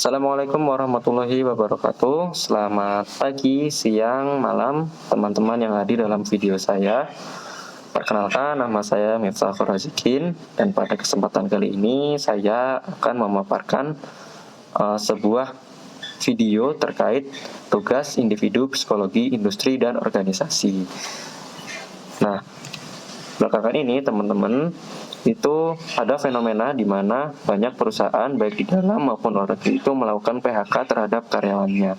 Assalamualaikum warahmatullahi wabarakatuh. Selamat pagi, siang, malam teman-teman yang hadir dalam video saya. Perkenalkan, nama saya Miftah Razikin, dan pada kesempatan kali ini saya akan memaparkan sebuah video terkait tugas individu psikologi industri dan organisasi. Nah, belakangan ini teman-teman, itu ada fenomena di mana banyak perusahaan baik di dalam maupun luar negeri itu melakukan PHK terhadap karyawannya.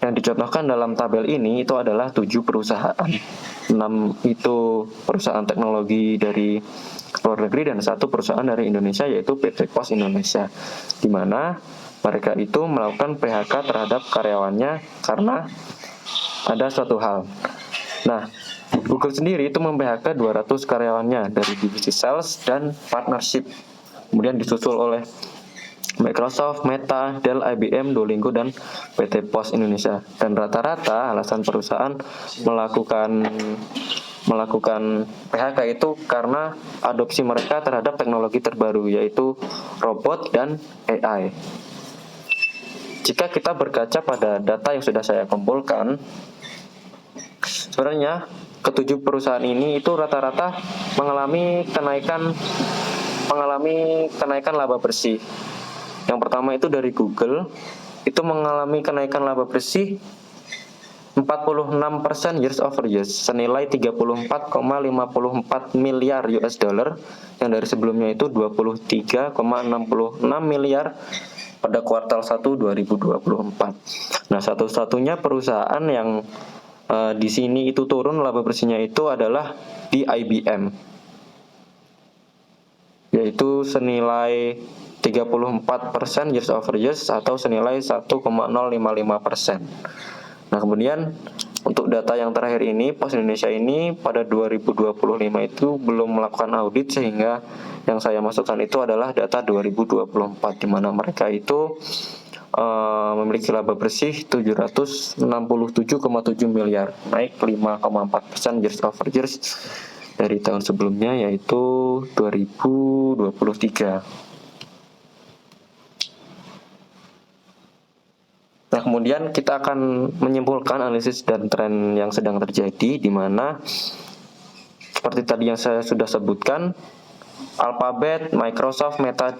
Yang dicontohkan dalam tabel ini itu adalah 7 perusahaan. 6 itu perusahaan teknologi dari luar negeri dan 1 perusahaan dari Indonesia, yaitu PT Pos Indonesia, di mana mereka itu melakukan PHK terhadap karyawannya karena ada suatu hal. Nah, Google sendiri itu mem-PHK 200 karyawannya dari divisi sales dan partnership. Kemudian disusul oleh Microsoft, Meta, Dell, IBM, Duolingo, dan PT Pos Indonesia. Dan rata-rata alasan perusahaan melakukan PHK itu karena adopsi mereka terhadap teknologi terbaru, yaitu robot dan AI. Jika kita berkaca pada data yang sudah saya kumpulkan, sebenarnya ketujuh perusahaan ini itu rata-rata mengalami kenaikan laba bersih. Yang pertama itu dari Google, itu mengalami kenaikan laba bersih 46% years over years, senilai 34,54 miliar US dollar, yang dari sebelumnya itu 23,66 miliar pada kuartal 1 2024. Nah, satu-satunya perusahaan yang di sini itu turun laba bersihnya itu adalah di IBM, yaitu senilai 34% years over years atau senilai 1,055%. Nah, kemudian untuk data yang terakhir ini, Pos Indonesia ini pada 2025 itu belum melakukan audit, sehingga yang saya masukkan itu adalah data 2024, di mana mereka itu memiliki laba bersih 767,7 miliar, naik 5,4% years over years dari tahun sebelumnya, yaitu 2023. Nah, kemudian kita akan menyimpulkan analisis dan tren yang sedang terjadi, di mana seperti tadi yang saya sudah sebutkan, Alphabet, Microsoft, Meta,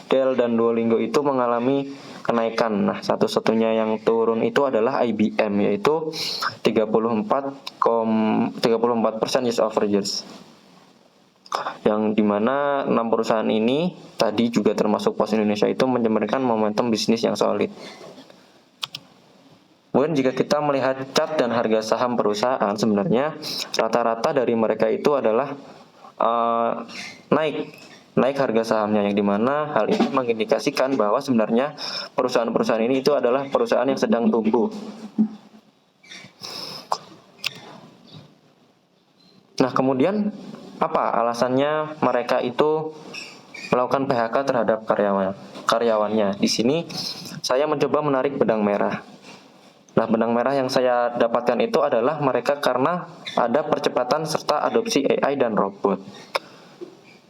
Dell, dan Duolingo itu mengalami kenaikan. Nah, satu-satunya yang turun itu adalah IBM, yaitu 34% years over years. Yang dimana 6 perusahaan ini tadi juga termasuk Pos Indonesia itu mencerminkan momentum bisnis yang solid. Kemudian jika kita melihat chart dan harga saham perusahaan, sebenarnya rata-rata dari mereka itu adalah naik harga sahamnya, yang dimana hal ini mengindikasikan bahwa sebenarnya perusahaan-perusahaan ini itu adalah perusahaan yang sedang tumbuh. Nah, kemudian apa alasannya mereka itu melakukan PHK terhadap karyawannya? Di sini saya mencoba menarik benang merah. Nah, benang merah yang saya dapatkan itu adalah mereka karena ada percepatan serta adopsi AI dan robot.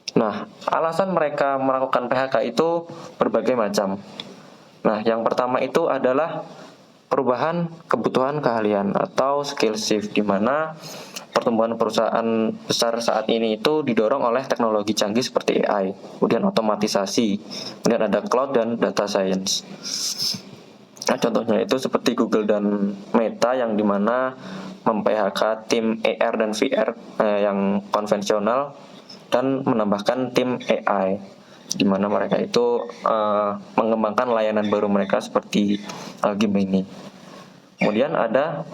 Nah, alasan mereka melakukan PHK itu berbagai macam. Nah, yang pertama itu adalah perubahan kebutuhan keahlian atau skill shift, di mana pertumbuhan perusahaan besar saat ini itu didorong oleh teknologi canggih seperti AI, kemudian otomatisasi, kemudian ada cloud dan data science. Nah, contohnya itu seperti Google dan Meta, yang dimana mem-PHK tim AR dan VR yang konvensional dan menambahkan tim AI, di mana mereka itu mengembangkan layanan baru mereka seperti Gemini. Kemudian ada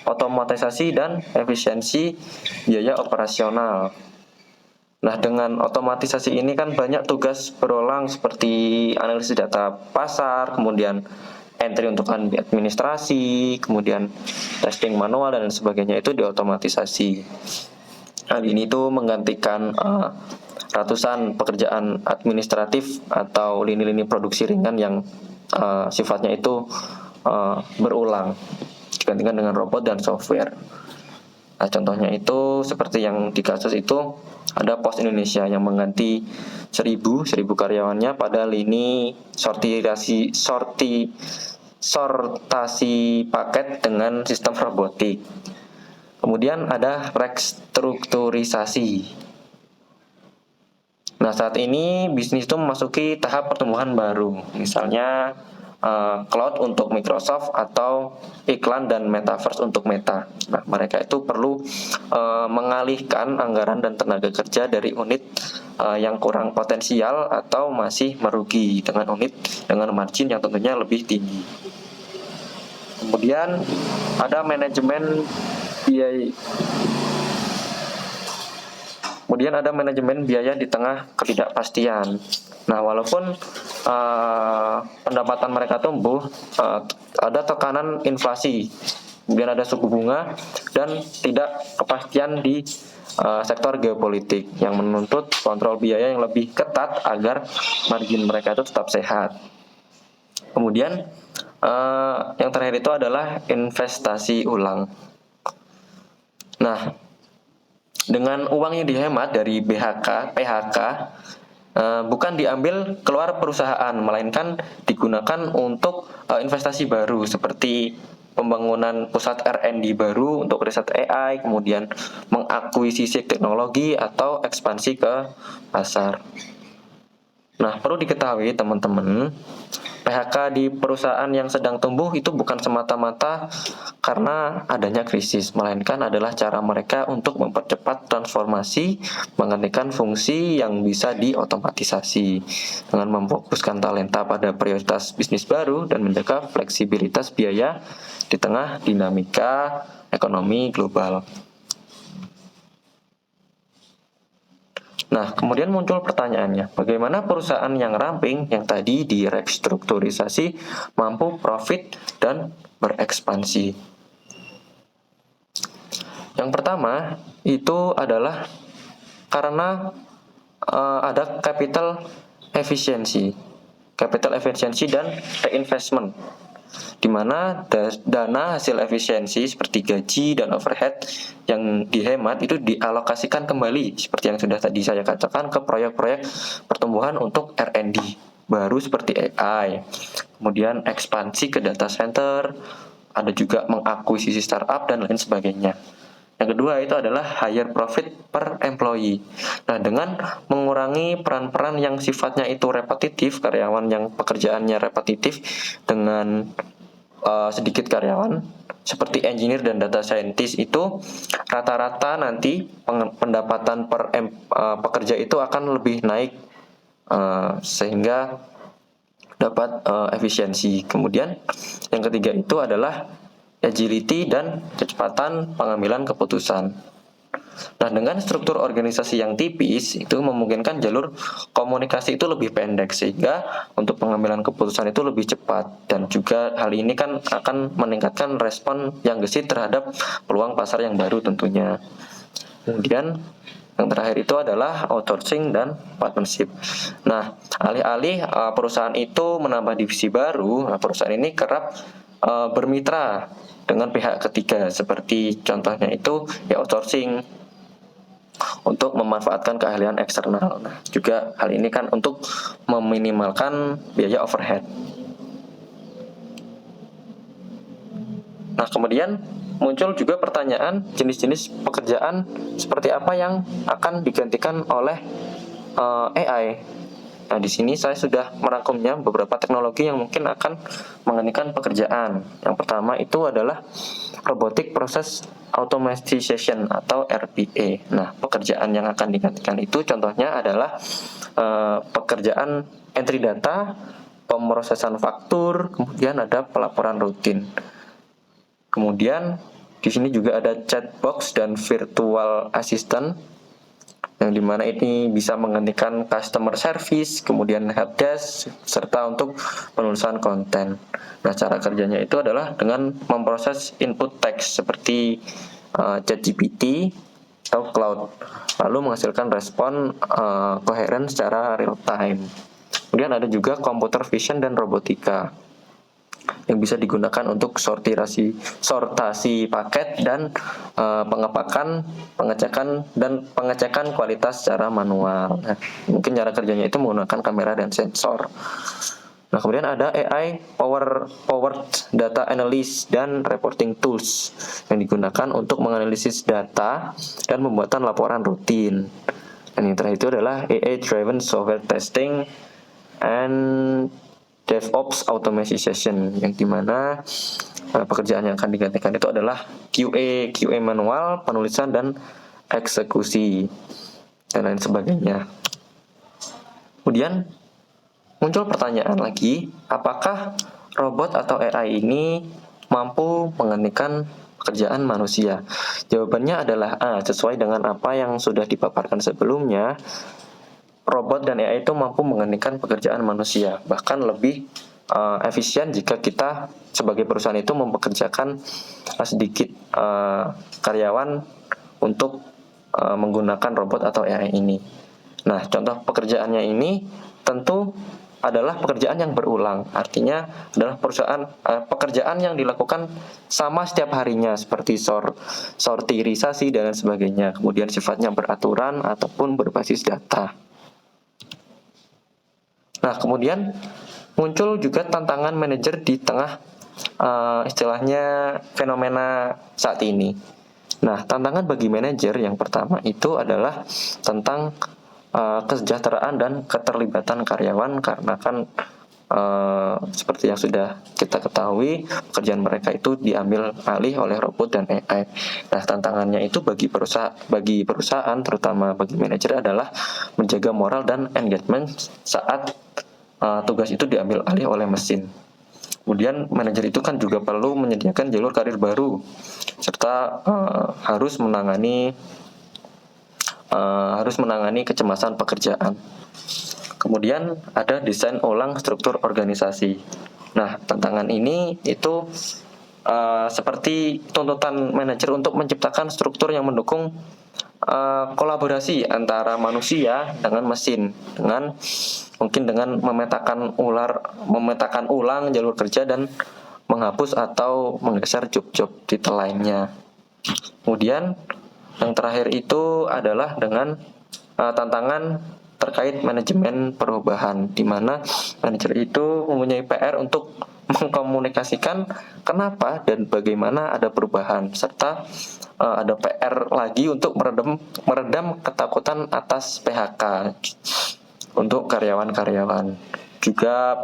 otomatisasi dan efisiensi biaya operasional. Nah, dengan otomatisasi ini kan banyak tugas berulang seperti analisis data pasar, kemudian entry untuk administrasi, kemudian testing manual dan sebagainya itu diotomatisasi. Hal ini tuh menggantikan ratusan pekerjaan administratif atau lini-lini produksi ringan yang sifatnya itu berulang, digantikan dengan robot dan software. Nah, contohnya itu seperti yang di kasus itu ada Pos Indonesia yang mengganti 1000 karyawannya pada lini sortasi paket dengan sistem robotik. Kemudian ada restrukturisasi. Nah, saat ini bisnis itu memasuki tahap pertumbuhan baru. Misalnya cloud untuk Microsoft atau iklan dan metaverse untuk Meta. Nah, mereka itu perlu mengalihkan anggaran dan tenaga kerja dari unit yang kurang potensial atau masih merugi dengan unit dengan margin yang tentunya lebih tinggi. Kemudian ada manajemen biaya. Kemudian ada manajemen biaya di tengah ketidakpastian. Nah, walaupun pendapatan mereka tumbuh, ada tekanan inflasi, kemudian ada suku bunga, dan tidak kepastian di sektor geopolitik yang menuntut kontrol biaya yang lebih ketat agar margin mereka itu tetap sehat. Kemudian yang terakhir itu adalah investasi ulang. Nah, dengan uang yang dihemat dari PHK bukan diambil keluar perusahaan, melainkan digunakan untuk investasi baru seperti pembangunan pusat R&D baru untuk riset AI, kemudian mengakuisisi teknologi atau ekspansi ke pasar. Nah, perlu diketahui teman-teman, PHK di perusahaan yang sedang tumbuh itu bukan semata-mata karena adanya krisis, melainkan adalah cara mereka untuk mempercepat transformasi, menggantikan fungsi yang bisa diotomatisasi dengan memfokuskan talenta pada prioritas bisnis baru dan menjaga fleksibilitas biaya di tengah dinamika ekonomi global. Nah, kemudian muncul pertanyaannya, bagaimana perusahaan yang ramping yang tadi direstrukturisasi mampu profit dan berekspansi? Yang pertama itu adalah karena ada capital efisiensi dan reinvestment, di mana dana hasil efisiensi seperti gaji dan overhead yang dihemat itu dialokasikan kembali seperti yang sudah tadi saya katakan ke proyek-proyek pertumbuhan untuk R&D baru seperti AI, kemudian ekspansi ke data center, ada juga mengakuisisi startup dan lain sebagainya. Yang kedua itu adalah higher profit per employee. Nah, dengan mengurangi peran-peran yang sifatnya itu repetitif, karyawan yang pekerjaannya repetitif dengan sedikit karyawan seperti engineer dan data scientist, itu rata-rata nanti pendapatan per pekerja itu akan lebih naik sehingga dapat efisiensi. Kemudian yang ketiga itu adalah agility dan kecepatan pengambilan keputusan. Nah, dengan struktur organisasi yang tipis itu memungkinkan jalur komunikasi itu lebih pendek sehingga untuk pengambilan keputusan itu lebih cepat, dan juga hal ini kan akan meningkatkan respon yang gesit terhadap peluang pasar yang baru tentunya. Kemudian yang terakhir itu adalah outsourcing dan partnership. Nah, alih-alih perusahaan itu menambah divisi baru, perusahaan ini kerap bermitra dengan pihak ketiga, seperti contohnya itu ya outsourcing untuk memanfaatkan keahlian eksternal. Nah, juga hal ini kan untuk meminimalkan biaya overhead. Nah, kemudian muncul juga pertanyaan jenis-jenis pekerjaan seperti apa yang akan digantikan oleh AI. Nah, di sini saya sudah merangkumnya beberapa teknologi yang mungkin akan menggantikan pekerjaan. Yang pertama itu adalah robotic process automation atau RPA. Nah, pekerjaan yang akan digantikan itu contohnya adalah pekerjaan entry data, pemrosesan faktur, kemudian ada pelaporan rutin. Kemudian di sini juga ada chatbox dan virtual assistant, yang dimana ini bisa menggantikan customer service, kemudian helpdesk, serta untuk penulisan konten. Nah, cara kerjanya itu adalah dengan memproses input teks seperti ChatGPT atau Cloud, lalu menghasilkan respon koheren secara real time. Kemudian ada juga computer vision dan robotika. yang bisa digunakan untuk sortasi paket dan pengepakan, pengecekan kualitas secara manual. Nah, mungkin cara kerjanya itu menggunakan kamera dan sensor. Nah, kemudian ada AI powered data analysis dan reporting tools yang digunakan untuk menganalisis data dan pembuatan laporan rutin. Dan yang terakhir itu adalah AI driven software testing and DevOps automation, yang dimana pekerjaan yang akan digantikan itu adalah QA manual, penulisan dan eksekusi dan lain sebagainya. Kemudian muncul pertanyaan lagi, apakah robot atau AI ini mampu menggantikan pekerjaan manusia? Jawabannya adalah A. Sesuai dengan apa yang sudah dipaparkan sebelumnya, robot dan AI itu mampu menggantikan pekerjaan manusia, bahkan lebih efisien jika kita sebagai perusahaan itu mempekerjakan sedikit karyawan untuk menggunakan robot atau AI ini. Nah, contoh pekerjaannya ini tentu adalah pekerjaan yang berulang, artinya adalah pekerjaan yang dilakukan sama setiap harinya seperti sortirisasi dan sebagainya, kemudian sifatnya beraturan ataupun berbasis data. Nah, kemudian muncul juga tantangan manajer di tengah istilahnya fenomena saat ini. Nah, tantangan bagi manajer yang pertama itu adalah tentang kesejahteraan dan keterlibatan karyawan, karena kan seperti yang sudah kita ketahui, pekerjaan mereka itu diambil alih oleh robot dan AI. Nah, tantangannya itu bagi perusahaan, terutama bagi manajer, adalah menjaga moral dan engagement saat tugas itu diambil alih oleh mesin. Kemudian manajer itu kan juga perlu menyediakan jalur karir baru, serta harus menangani kecemasan pekerjaan. Kemudian ada desain ulang struktur organisasi. Nah, tantangan ini itu seperti tuntutan manajer untuk menciptakan struktur yang mendukung kolaborasi antara manusia dengan mesin, dengan memetakan ulang jalur kerja dan menghapus atau menggeser job-job detail lainnya. Kemudian yang terakhir itu adalah dengan tantangan terkait manajemen perubahan, di mana manajer itu mempunyai PR untuk mengkomunikasikan kenapa dan bagaimana ada perubahan, serta ada PR lagi untuk meredam ketakutan atas PHK untuk karyawan-karyawan. Juga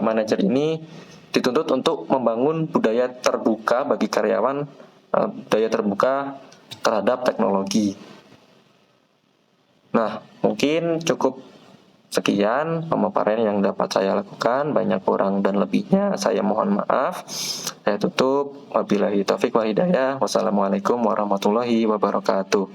manajer ini dituntut untuk membangun budaya terbuka bagi karyawan, budaya terbuka terhadap teknologi. Nah, mungkin cukup sekian pemaparan yang dapat saya lakukan. Banyak kurang dan lebihnya saya mohon maaf. Saya tutup. Wabillahi taufik wal hidayah. Wassalamualaikum warahmatullahi wabarakatuh.